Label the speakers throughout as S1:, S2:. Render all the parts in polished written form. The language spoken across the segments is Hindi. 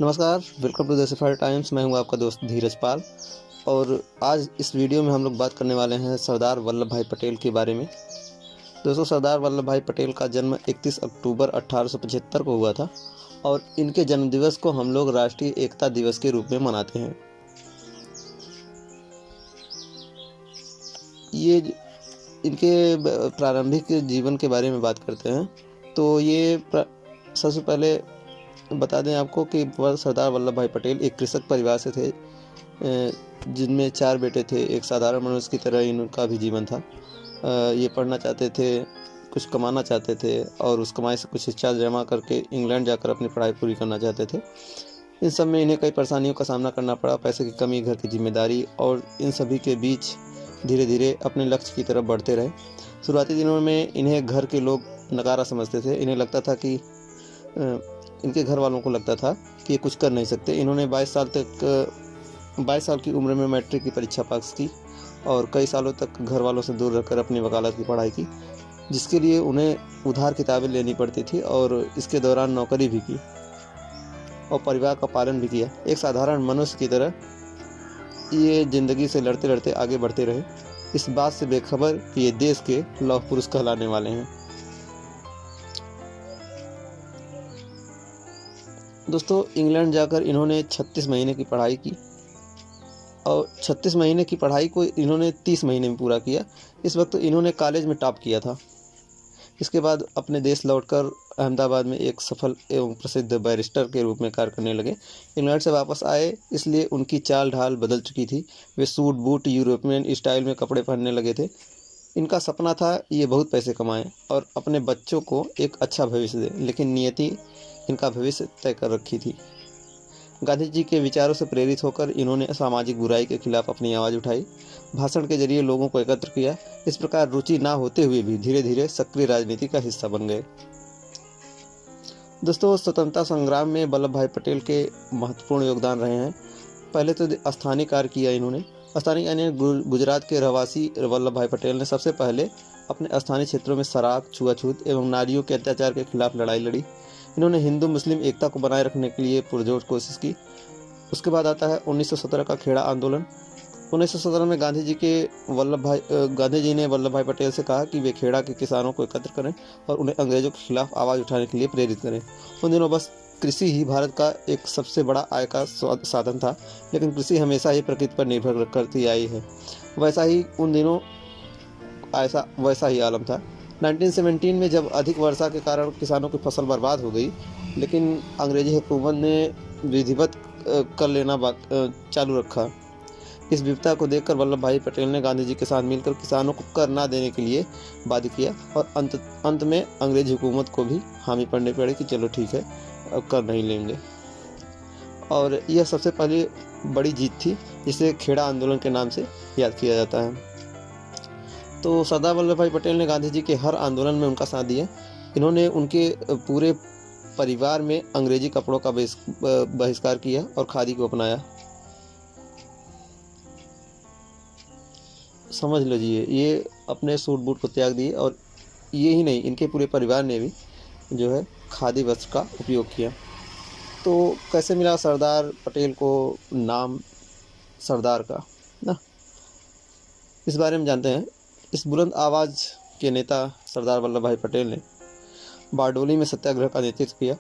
S1: नमस्कार, welcome to the Safar Times. मैं हूं आपका दोस्त धीरज पाल और आज इस वीडियो में हम लोग बात करने वाले हैं सरदार वल्लभ भाई पटेल के बारे में। दोस्तों, सरदार वल्लभ भाई पटेल का जन्म 31 अक्टूबर 1875 को हुआ था और इनके जन्मदिवस को हम लोग राष्ट्रीय एकता दिवस के रूप में मनाते हैं। ये इनके प्रारंभिक जीवन के बारे में बात करते हैं तो सबसे पहले बता दें आपको कि सरदार वल्लभ भाई पटेल एक कृषक परिवार से थे, जिनमें 4 बेटे थे। एक साधारण मनुष्य की तरह इनका भी जीवन था। ये पढ़ना चाहते थे, कुछ कमाना चाहते थे और उस कमाई से कुछ शिक्षा जमा करके इंग्लैंड जाकर अपनी पढ़ाई पूरी करना चाहते थे। इन सब में इन्हें कई परेशानियों का सामना करना पड़ा। पैसे की कमी, घर की जिम्मेदारी और इन सभी के बीच धीरे धीरे अपने लक्ष्य की तरफ बढ़ते रहे। शुरुआती दिनों में इन्हें घर के लोग नकारा समझते थे। इन्हें लगता था कि इनके घर वालों को लगता था कि ये कुछ कर नहीं सकते। इन्होंने 22 साल की उम्र में मैट्रिक की परीक्षा पास की और कई सालों तक घर वालों से दूर रहकर अपनी वकालत की पढ़ाई की, जिसके लिए उन्हें उधार किताबें लेनी पड़ती थी और इसके दौरान नौकरी भी की और परिवार का पालन भी किया। एक साधारण मनुष्य की तरह ये ज़िंदगी से लड़ते लड़ते आगे बढ़ते रहे, इस बात से बेखबर कि ये देश के लौह पुरुष कहलाने वाले हैं। दोस्तों, इंग्लैंड जाकर इन्होंने 36 महीने की पढ़ाई की और 36 महीने की पढ़ाई को इन्होंने 30 महीने में पूरा किया। इस वक्त इन्होंने कॉलेज में टॉप किया था। इसके बाद अपने देश लौटकर अहमदाबाद में एक सफल एवं प्रसिद्ध बैरिस्टर के रूप में कार्य करने लगे। इंग्लैंड से वापस आए, इसलिए उनकी चाल ढाल बदल चुकी थी। वे सूट बूट यूरोपियन स्टाइल में कपड़े पहनने लगे थे। इनका सपना था ये बहुत पैसे कमाएं और अपने बच्चों को एक अच्छा भविष्य दें, लेकिन नियति इनका भविष्य तय कर रखी थी। गांधी जी के विचारों से प्रेरित होकर इन्होंने सामाजिक बुराई के खिलाफ अपनी आवाज़ उठाई, भाषण के जरिए लोगों को एकत्र किया। इस प्रकार रुचि ना होते हुए भी धीरे धीरे सक्रिय राजनीति का हिस्सा बन गए। दोस्तों, स्वतंत्रता संग्राम में वल्लभ भाई पटेल के महत्वपूर्ण योगदान रहे हैं। पहले तो स्थानीय कार्य किया इन्होंने। स्थानीय यानी गुजरात के रहवासी वल्लभ भाई पटेल ने सबसे पहले अपने स्थानीय क्षेत्रों में शराब, छुआछूत एवं नारियों के अत्याचार के खिलाफ लड़ाई लड़ी। इन्होंने हिंदू मुस्लिम एकता को बनाए रखने के लिए पुरजोर कोशिश की। उसके बाद आता है 1917 का खेड़ा आंदोलन। 1917 में गांधी जी ने वल्लभ भाई पटेल से कहा कि वे खेड़ा के किसानों को एकत्र करें और उन्हें अंग्रेजों के खिलाफ आवाज़ उठाने के लिए प्रेरित करें। उन दिनों बस कृषि ही भारत का एक सबसे बड़ा आय का साधन था, लेकिन कृषि हमेशा ही प्रकृति पर निर्भर करती आई है। वैसा ही आलम था। 1917 में जब अधिक वर्षा के कारण किसानों की फसल बर्बाद हो गई, लेकिन अंग्रेजी हुकूमत ने विधिवत कर लेना चालू रखा। इस विपदा को देखकर वल्लभ भाई पटेल ने गांधी जी के साथ मिलकर किसानों को कर ना देने के लिए वादा किया और अंत में अंग्रेजी हुकूमत को भी हामी पड़नी पड़ी कि चलो ठीक है, अब कर नहीं लेंगे। और यह सबसे पहली बड़ी जीत थी, जिसे खेड़ा आंदोलन के नाम से याद किया जाता है। तो सरदार वल्लभ भाई पटेल ने गांधी जी के हर आंदोलन में उनका साथ दिया। इन्होंने उनके पूरे परिवार में अंग्रेजी कपड़ों का बहिष्कार किया और खादी को अपनाया। समझ लीजिए, ये अपने सूट बूट को त्याग दिए और ये ही नहीं, इनके पूरे परिवार ने भी जो है खादी वस्त्र का उपयोग किया। तो कैसे मिला सरदार पटेल को नाम सरदार का ना, इस बारे में जानते हैं। इस बुलंद आवाज़ के नेता सरदार वल्लभ भाई पटेल ने बारडोली में सत्याग्रह का नेतृत्व किया।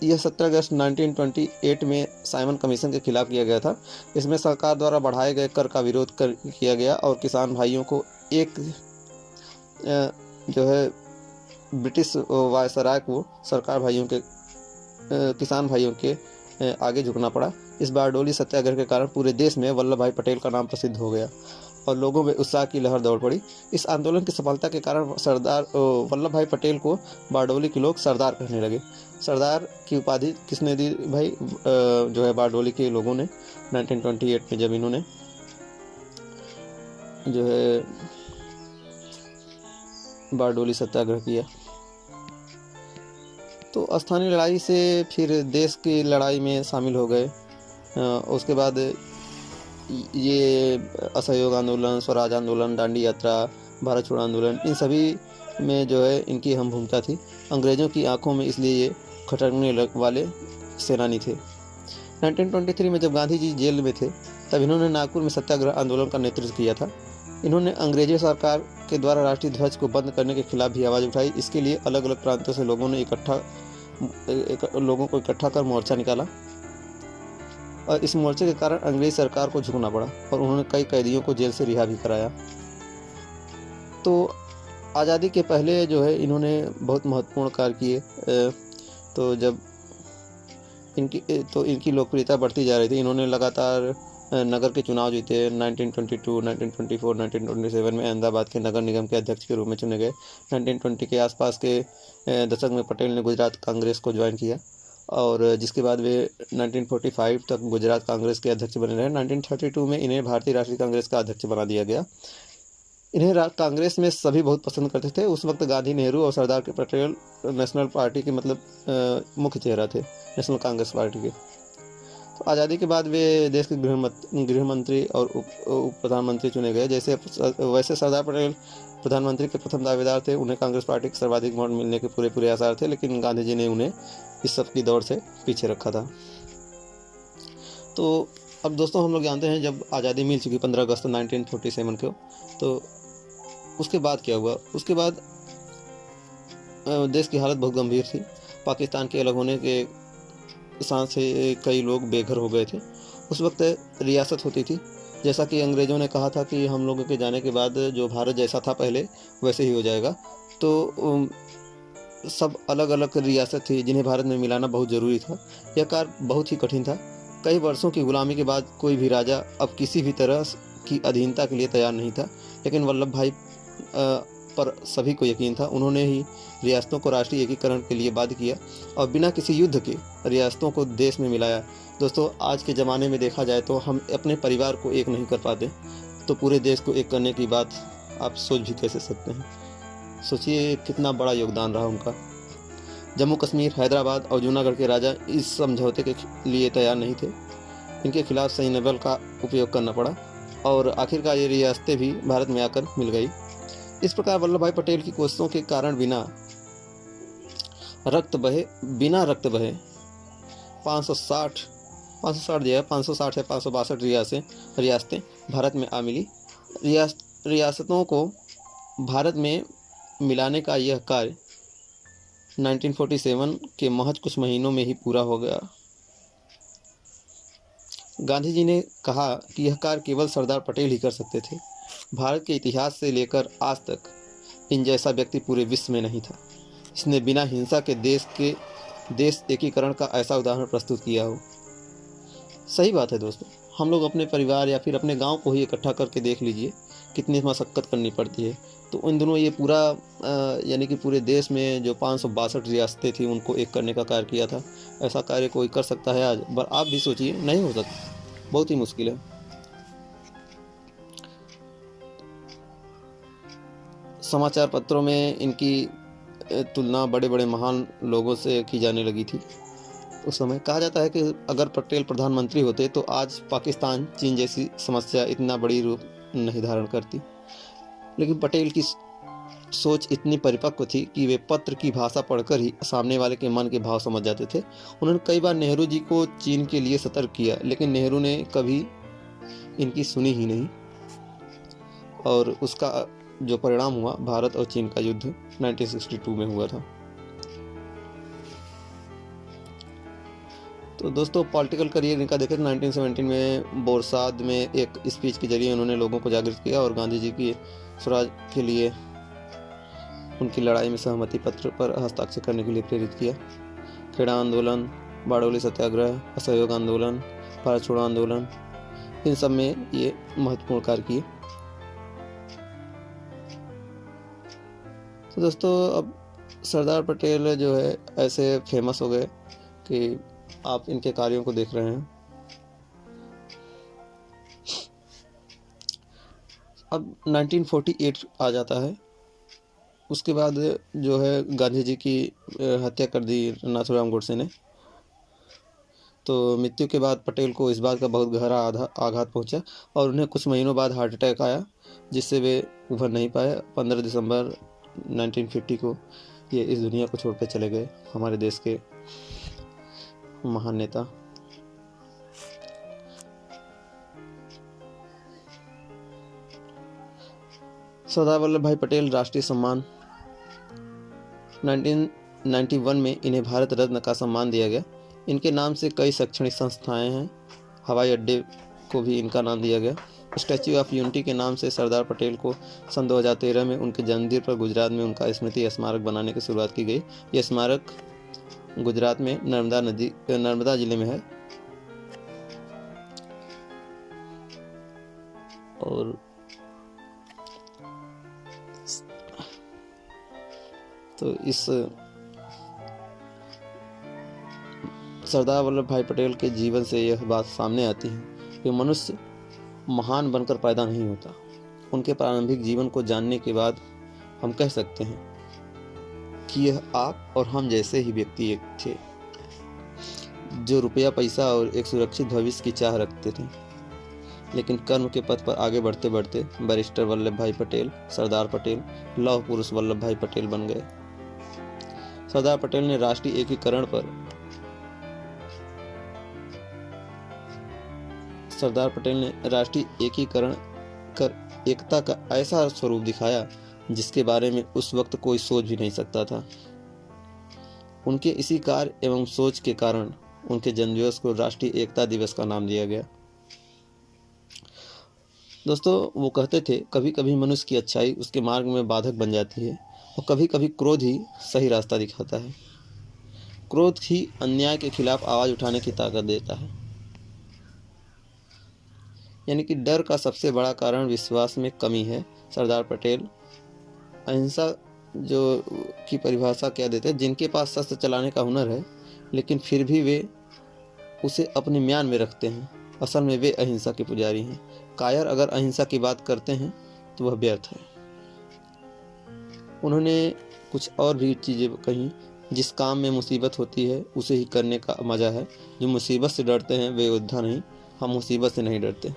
S1: यह सत्याग्रह 1928 में साइमन कमीशन के खिलाफ किया गया था। इसमें सरकार द्वारा बढ़ाए गए कर का विरोध किया गया और किसान भाइयों को एक जो है ब्रिटिश वायसराय को किसान भाइयों के आगे झुकना पड़ा। इस बारडोली सत्याग्रह के कारण पूरे देश में वल्लभ भाई पटेल का नाम प्रसिद्ध हो गया और लोगों में उत्साह की लहर दौड़ पड़ी। इस आंदोलन की सफलता के कारण सरदार वल्लभ भाई पटेल को बारडोली के लोग सरदार कहने लगे। सरदार की उपाधि किसने दी भाई? जो है बारडोली के लोगों ने 1928 में, जब इन्होंने जो है बारडोली सत्याग्रह किया। तो स्थानीय लड़ाई से फिर देश की लड़ाई में शामिल हो गए। उसके बाद ये असहयोग आंदोलन, स्वराज आंदोलन, दांडी यात्रा, भारत छोड़ो आंदोलन, इन सभी में जो है इनकी अहम भूमिका थी। अंग्रेज़ों की आंखों में इसलिए ये खटकने वाले सेनानी थे। 1923 में जब गांधी जी जेल में थे तब इन्होंने नागपुर में सत्याग्रह आंदोलन का नेतृत्व किया था। इन्होंने अंग्रेजी सरकार के द्वारा राष्ट्रीय ध्वज को बंद करने के खिलाफ भी आवाज़ उठाई। इसके लिए अलग अलग प्रांतों से लोगों को इकट्ठा कर मोर्चा निकाला और इस मोर्चे के कारण अंग्रेज सरकार को झुकना पड़ा और उन्होंने कई कैदियों को जेल से रिहा भी कराया। तो आज़ादी के पहले जो है इन्होंने बहुत महत्वपूर्ण कार्य किए। तो जब इनकी लोकप्रियता बढ़ती जा रही थी, इन्होंने लगातार नगर के चुनाव जीते। 1922, 1924, 1927 में अहमदाबाद के नगर निगम के अध्यक्ष के रूप में चुने गए। 1920 के आसपास के दशक में पटेल ने गुजरात कांग्रेस को ज्वाइन किया और जिसके बाद वे 1945 तक गुजरात कांग्रेस के अध्यक्ष बने रहे। 1932 में इन्हें भारतीय राष्ट्रीय कांग्रेस का अध्यक्ष बना दिया गया। इन्हें कांग्रेस में सभी बहुत पसंद करते थे। उस वक्त गांधी, नेहरू और सरदार के पटेल नेशनल पार्टी के मुख्य चेहरा थे, नेशनल कांग्रेस पार्टी के। तो आज़ादी के बाद वे देश के गृह मंत्री और उप प्रधानमंत्री चुने गए। वैसे सरदार पटेल प्रधानमंत्री के प्रथम दावेदार थे। उन्हें कांग्रेस पार्टी के सर्वाधिक वोट मिलने के पूरे आसार थे, लेकिन गांधी जी ने उन्हें इस सब की दौड़ से पीछे रखा था। तो अब दोस्तों हम लोग जानते हैं जब आज़ादी मिल चुकी 15 अगस्त 1947 को, तो उसके बाद क्या हुआ। उसके बाद देश की हालत बहुत गंभीर थी। पाकिस्तान के अलग होने के साथ से कई लोग बेघर हो गए थे। उस वक्त रियासत होती थी, जैसा कि अंग्रेज़ों ने कहा था कि हम लोगों के जाने के बाद जो भारत जैसा था पहले वैसे ही हो जाएगा। तो सब अलग अलग रियासत थी जिन्हें भारत में मिलाना बहुत ज़रूरी था। यह कार्य बहुत ही कठिन था। कई वर्षों की गुलामी के बाद कोई भी राजा अब किसी भी तरह की अधीनता के लिए तैयार नहीं था, लेकिन वल्लभ भाई पर सभी को यकीन था। उन्होंने ही रियासतों को राष्ट्रीय एकीकरण के लिए बाध्य किया और बिना किसी युद्ध के रियासतों को देश में मिलाया। दोस्तों आज के ज़माने में देखा जाए तो हम अपने परिवार को एक नहीं कर पाते, तो पूरे देश को एक करने की बात आप सोच भी कैसे सकते हैं। सोचिए कितना बड़ा योगदान रहा उनका। जम्मू कश्मीर, हैदराबाद और जूनागढ़ के राजा इस समझौते के लिए तैयार नहीं थे। इनके खिलाफ सैन्य बल का उपयोग करना पड़ा और आखिरकार ये रियासतें भी भारत में आकर मिल गई। इस प्रकार वल्लभ भाई पटेल की कोशिशों के कारण बिना रक्त बहे 560 या 562 रियासतें भारत में आ मिली। रियासतों को भारत में मिलाने का यह कार्य 1947 के महज कुछ महीनों में ही पूरा हो गया। गांधी जी ने कहा कि यह कार्य केवल सरदार पटेल ही कर सकते थे। भारत के इतिहास से लेकर आज तक इन जैसा व्यक्ति पूरे विश्व में नहीं था। इसने बिना हिंसा के देश एकीकरण का ऐसा उदाहरण प्रस्तुत किया हो। सही बात है दोस्तों, हम लोग अपने परिवार या फिर अपने गांव को ही इकट्ठा करके देख लीजिए कितनी मशक्क़त करनी पड़ती है। तो उन दिनों ये पूरा यानी कि पूरे देश में जो 562 रियासतें थी उनको एक करने का कार्य किया था। ऐसा कार्य कोई कर सकता है आज? पर आप भी सोचिए, नहीं हो सकता, बहुत ही मुश्किल है। समाचार पत्रों में इनकी तुलना बड़े बड़े महान लोगों से की जाने लगी थी। उस समय कहा जाता है कि अगर पटेल प्रधानमंत्री होते तो आज पाकिस्तान, चीन जैसी समस्या इतना बड़ी रूप नहीं धारण करती। लेकिन पटेल की सोच इतनी परिपक्व थी कि वे पत्र की भाषा पढ़कर ही सामने वाले के मन के भाव समझ जाते थे। उन्होंने कई बार नेहरू जी को चीन के लिए सतर्क किया, लेकिन नेहरू ने कभी इनकी सुनी ही नहीं और उसका जो परिणाम हुआ, भारत और चीन का युद्ध 1962 में हुआ था। तो दोस्तों पॉलिटिकल करियर इनका देखें तो 1917 में बोरसाद में एक स्पीच के जरिए उन्होंने लोगों को जागृत किया और गांधी जी की स्वराज के लिए उनकी लड़ाई में सहमति पत्र पर हस्ताक्षर करने के लिए प्रेरित किया। खेड़ा आंदोलन, बारडोली सत्याग्रह, असहयोग आंदोलन, भारत छोड़ो आंदोलन, इन सब में ये महत्वपूर्ण कार्य किए। तो दोस्तों अब सरदार पटेल जो है ऐसे फेमस हो गए कि आप इनके कार्यों को देख रहे हैं। अब 1948 आ जाता है। उसके बाद जो है गांधी जी की हत्या कर दी नाथूराम गोडसे ने। तो मृत्यु के बाद पटेल को इस बात का बहुत गहरा आघात पहुंचा और उन्हें कुछ महीनों बाद हार्ट अटैक आया, जिससे वे उभर नहीं पाए। 15 दिसंबर 1950 को ये इस दुनिया को छोड़कर चले गए, हमारे देश के महान नेता। सरदार वल्लभ भाई पटेल राष्ट्रीय सम्मान 1991 में इन्हें भारत रत्न का सम्मान दिया गया। इनके नाम से कई शैक्षणिक संस्थाएं हैं, हवाई अड्डे को भी इनका नाम दिया गया। स्टैच्यू ऑफ यूनिटी के नाम से सरदार पटेल को सन 2013 में उनके जन्मदिन पर गुजरात में उनका स्मृति स्मारक बनाने की शुरुआत की गई। यह स्मारक गुजरात में नर्मदा जिले में है। और तो इस सरदार वल्लभ भाई पटेल के जीवन से यह बात सामने आती है कि मनुष्य महान बनकर पैदा नहीं होता। उनके प्रारंभिक जीवन को जानने के बाद हम कह सकते हैं कि यह आप और हम जैसे ही व्यक्ति एक थे, जो रुपया पैसा और एक सुरक्षित भविष्य की चाह रखते थे, लेकिन कर्म के पथ पर आगे बढ़ते बढ़ते बैरिस्टर वल्लभ भाई पटेल, सरदार पटेल, लौह पुरुष वल्लभ भाई पटेल बन गए। सरदार पटेल ने राष्ट्रीय एकीकरण कर एकता का ऐसा स्वरूप दिखाया जिसके बारे में उस वक्त कोई सोच भी नहीं सकता था। उनके इसी कार्य एवं सोच के कारण उनके जन्मदिवस को राष्ट्रीय एकता दिवस का नाम दिया गया। दोस्तों, वो कहते थे कभी कभी मनुष्य की अच्छाई उसके मार्ग में बाधक बन जाती है और कभी कभी क्रोध ही सही रास्ता दिखाता है। क्रोध ही अन्याय के खिलाफ आवाज़ उठाने की ताकत देता है। यानी कि डर का सबसे बड़ा कारण विश्वास में कमी है। सरदार पटेल अहिंसा जो की परिभाषा क्या देते हैं, जिनके पास शस्त्र चलाने का हुनर है लेकिन फिर भी वे उसे अपने म्यान में रखते हैं, असल में वे अहिंसा के पुजारी हैं। कायर अगर अहिंसा की बात करते हैं तो वह व्यर्थ है। उन्होंने कुछ और भी चीज़ें कहीं, जिस काम में मुसीबत होती है उसे ही करने का मज़ा है। जो मुसीबत से डरते हैं वे योद्धा नहीं, हम मुसीबत से नहीं डरते।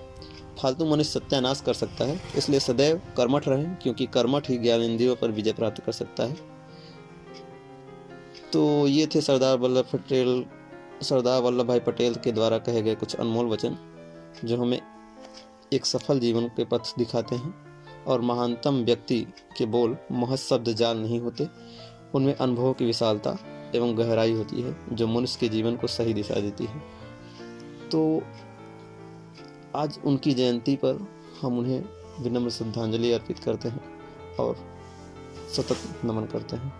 S1: फालतू मनुष्य सत्यानाश कर सकता है, इसलिए सदैव कर्मठ रहें, क्योंकि कर्मठ ही ज्ञानेंद्रियों पर विजय प्राप्त कर सकता है। तो ये थे सरदार वल्लभ भाई पटेल के द्वारा कहे गए कुछ अनमोल वचन, जो हमें एक सफल जीवन के पथ दिखाते हैं। और महानतम व्यक्ति के बोल महज शब्द जाल नहीं होते, उनमें अनुभवों की विशालता एवं गहराई होती है जो मनुष्य के जीवन को सही दिशा देती है। तो आज उनकी जयंती पर हम उन्हें विनम्र श्रद्धांजलि अर्पित करते हैं और सतत नमन करते हैं।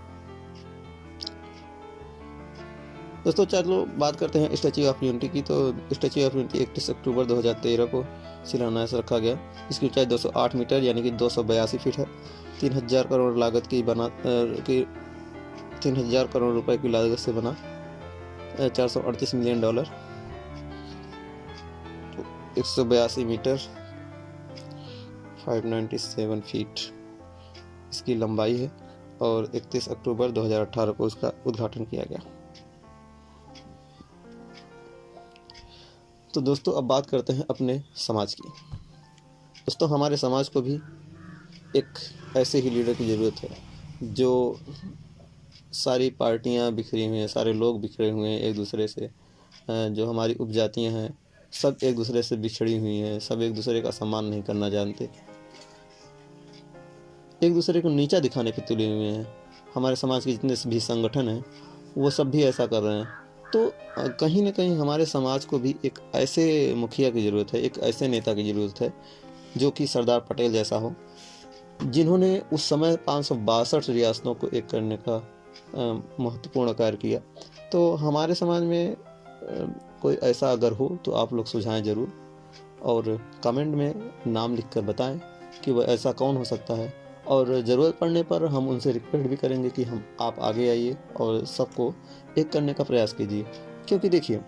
S1: दोस्तों, चलो बात करते हैं स्टैच्यू ऑफ यूनिटी की। तो स्टैच्यू ऑफ यूनिटी 31 अक्टूबर 2013 को शिलान्यास रखा गया। इसकी ऊंचाई 208 मीटर यानी कि 282 फीट है। 3000 करोड़ लागत की 3000 करोड़ रुपए की लागत से बना, $438 मिलियन, 182 मीटर 597 फीट इसकी लंबाई है और 31 अक्टूबर 2018 को उसका उद्घाटन किया गया। तो दोस्तों, अब बात करते हैं अपने समाज की। दोस्तों, हमारे समाज को भी एक ऐसे ही लीडर की ज़रूरत है जो सारी पार्टियां बिखरी हुई हैं, सारे लोग बिखरे हुए हैं एक दूसरे से, जो हमारी उपजातियां हैं सब एक दूसरे से बिछड़ी हुई हैं, सब एक दूसरे का सम्मान नहीं करना जानते, एक दूसरे को नीचा दिखाने पे तुले हुए हैं। हमारे समाज के जितने भी संगठन हैं वो सब भी ऐसा कर रहे हैं। तो कहीं ना कहीं हमारे समाज को भी एक ऐसे मुखिया की ज़रूरत है, एक ऐसे नेता की ज़रूरत है जो कि सरदार पटेल जैसा हो, जिन्होंने उस समय 562 रियासतों को एक करने का महत्वपूर्ण कार्य किया। तो हमारे समाज में कोई ऐसा अगर हो तो आप लोग सुझाएं ज़रूर और कमेंट में नाम लिखकर बताएं कि वह ऐसा कौन हो सकता है। और ज़रूरत पड़ने पर हम उनसे रिक्वेस्ट भी करेंगे कि आप आगे आइए और सबको एक करने का प्रयास कीजिए। क्योंकि देखिए,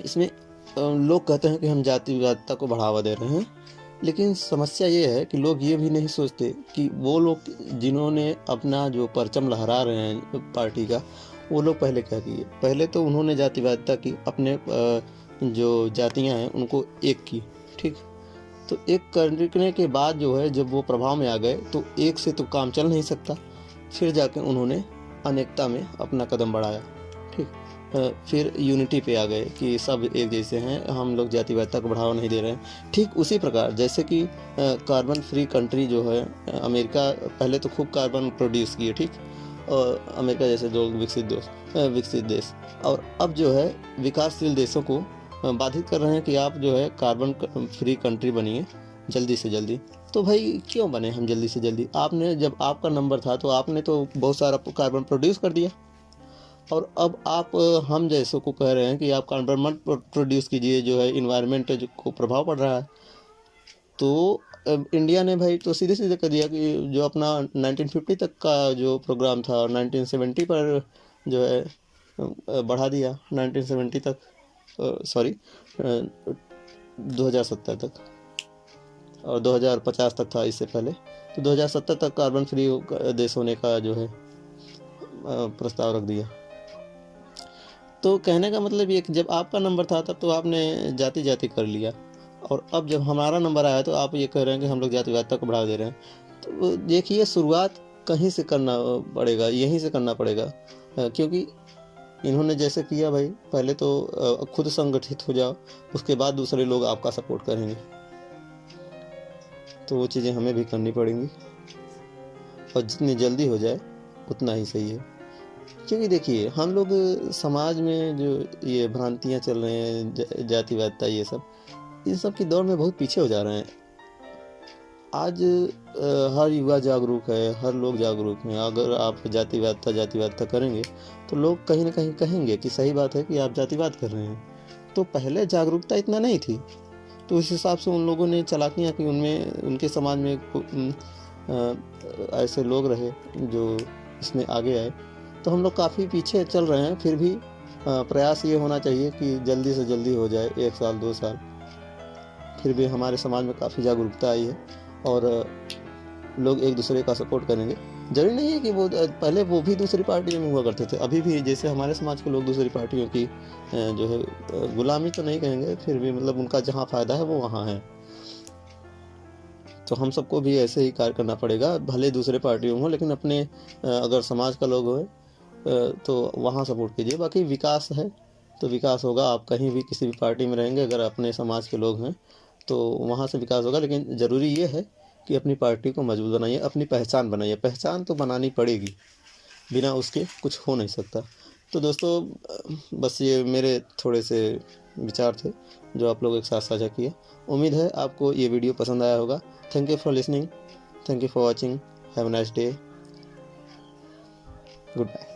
S1: इसमें लोग कहते हैं कि हम जातिवादिता को बढ़ावा दे रहे हैं, लेकिन समस्या ये है कि लोग ये भी नहीं सोचते कि वो लोग जिन्होंने अपना जो परचम लहरा रहे हैं पार्टी का, वो लोग पहले क्या किए। पहले तो उन्होंने जातिवादिता की, अपने जो जातियां हैं उनको एक की, ठीक। तो एक करने के बाद जो है, जब वो प्रभाव में आ गए तो एक से तो काम चल नहीं सकता, फिर जाके उन्होंने अनेकता में अपना कदम बढ़ाया, ठीक। फिर यूनिटी पे आ गए कि सब एक जैसे हैं, हम लोग जातिवादिता को बढ़ावा नहीं दे रहे हैं। ठीक उसी प्रकार जैसे कि कार्बन फ्री कंट्री जो है, अमेरिका पहले तो खूब कार्बन प्रोड्यूस किए, ठीक, और अमेरिका जैसे जो विकसित देश, और अब जो है विकासशील देशों को बाधित कर रहे हैं कि आप जो है कार्बन फ्री कंट्री बनिए जल्दी से जल्दी। तो भाई क्यों बने हम जल्दी से जल्दी? आपने, जब आपका नंबर था तो आपने तो बहुत सारा कार्बन प्रोड्यूस कर दिया, और अब आप हम जैसों को कह रहे हैं कि आप कार्बन मत प्रोड्यूस कीजिए, जो है इन्वायरमेंट को प्रभाव पड़ रहा है। तो इंडिया ने भाई तो सीधे सीधे कर दिया कि जो अपना 1950 तक का जो प्रोग्राम था 1970 पर जो है बढ़ा दिया 1970 तक, सॉरी 2070 तक, और 2050 तक था इससे पहले। तो 2070 तक कार्बन फ्री देश होने का जो है प्रस्ताव रख दिया। तो कहने का मतलब ये कि जब आपका नंबर था तब तो आपने जाति जाति कर लिया, और अब जब हमारा नंबर आया तो आप ये कह रहे हैं कि हम लोग जातिवादिता को बढ़ावा दे रहे हैं। तो देखिए, शुरुआत कहीं से करना पड़ेगा, यहीं से करना पड़ेगा, क्योंकि इन्होंने जैसे किया भाई, पहले तो खुद संगठित हो जाओ, उसके बाद दूसरे लोग आपका सपोर्ट करेंगे। तो वो चीज़ें हमें भी करनी पड़ेंगी, और जितनी जल्दी हो जाए उतना ही सही है। क्योंकि देखिए, हम लोग समाज में जो ये भ्रांतियाँ चल रहे हैं, जातिवादिता, ये सब, इन सब की दौड़ में बहुत पीछे हो जा रहे हैं। आज हर युवा जागरूक है, हर लोग जागरूक हैं। अगर आप जातिवादिता करेंगे तो लोग कहीं ना कहीं कहेंगे कि सही बात है कि आप जातिवाद कर रहे हैं। तो पहले जागरूकता इतना नहीं थी, तो उस हिसाब से उन लोगों ने चालाकियाँ की, उनमें उनके समाज में ऐसे लोग रहे जो इसमें आगे आए। तो हम लोग काफ़ी पीछे चल रहे हैं, फिर भी प्रयास ये होना चाहिए कि जल्दी से जल्दी हो जाए, 1 साल 2 साल। फिर भी हमारे समाज में काफ़ी जागरूकता आई है, और लोग एक दूसरे का सपोर्ट करेंगे। जरूरी नहीं है कि वो पहले वो भी दूसरी पार्टियों में हुआ करते थे, अभी भी जैसे हमारे समाज के लोग दूसरी पार्टियों की जो है गुलामी तो नहीं कहेंगे, फिर भी मतलब उनका जहाँ फ़ायदा है वो वहाँ है। तो हम सबको भी ऐसे ही कार्य करना पड़ेगा, भले दूसरे पार्टियों हों, लेकिन अपने अगर समाज का लोग हो तो वहाँ सपोर्ट कीजिए। बाकी विकास है तो विकास होगा, आप कहीं भी किसी भी पार्टी में रहेंगे, अगर अपने समाज के लोग हैं तो वहाँ से विकास होगा। लेकिन ज़रूरी ये है कि अपनी पार्टी को मजबूत बनाइए, अपनी पहचान बनाइए। पहचान तो बनानी पड़ेगी, बिना उसके कुछ हो नहीं सकता। तो दोस्तों, बस ये मेरे थोड़े से विचार थे जो आप लोगों के साथ साझा किए। उम्मीद है आपको ये वीडियो पसंद आया होगा। Thank you for listening, thank you for watching, have a nice day, good bye.